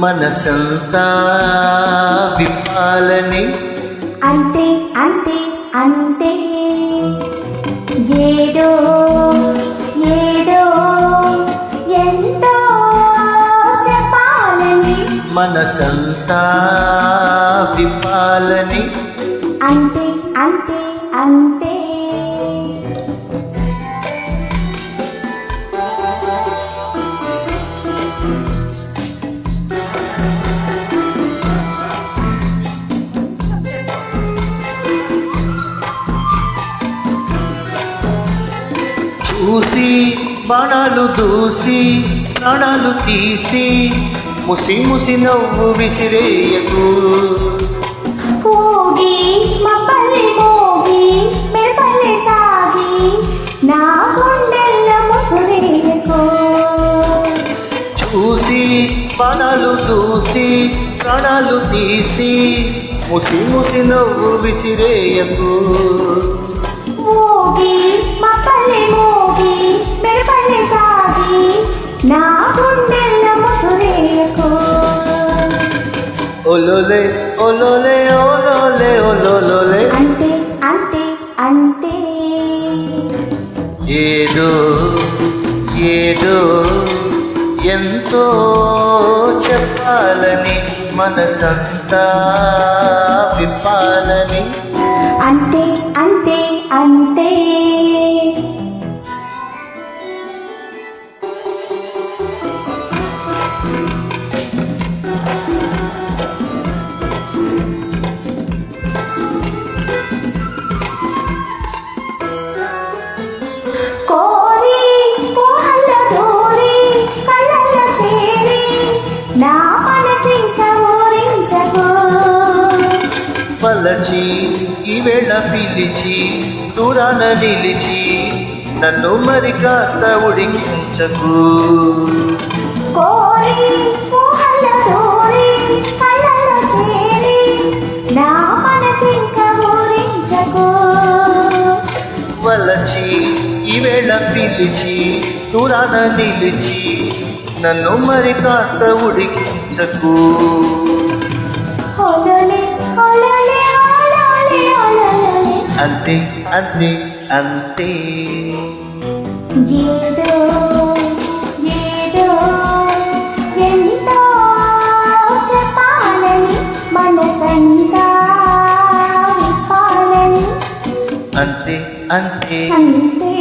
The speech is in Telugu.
మనసంతా విప్పాలని. అంతే అంతే అంతే ఏదో ఏదో ఎంతో చెప్పాలని. మనసంతా విప్పాలని. అంతే అంతే అంతే చూసి బాణాలు దూసి ప్రాణాలు తీసి ముసి ముసి నవ్వు విసిరేయకు. పోగి మపల్లి మోగి మెపల్లి సాగి నా గుండెల్ల ముసురేయకు. చూసి బాణాలు దూసి ప్రాణాలు తీసి ముసి ముసి నవ్వు విసిరేయకు. మోగి మపల్లి మోగి మెపల్లి సాగి నా గుండెల్ల ముసురేయకు. ఒలోలే ఒలోలే ఒలోలే ఒలోలే. అంతే అంతే అంతే ఏదో ఏదో ఎంతో చెప్పాలని. మనసంతా విప్పాలని. అంతే అంతే అంతే కోరి కోహల్ల దూరి కళ్ళల్ల చేరి నా మనసింక ఊరించకు. పలచి ఈవేళ పిలిచి దూరాన నిలిచి నన్ను మరి కాస్త ఉడికించకు. కోరి కోహల్ల దూరి కళ్ళల్ల చేరి నా మనసింక ఊరించకు. వలచి ఈవేళ పిలిచి దూరాన నిలిచి నన్ను మరి కాస్త ఉడికించకు. ఒలొలే ఒలొలే ఒలొలే ఒలొలే. అంతే అంతే అంతే ఏదో ఏదో ఎంతో చెప్పాలని. మనసంతా విప్పాలని. అంతే అంతే అంతే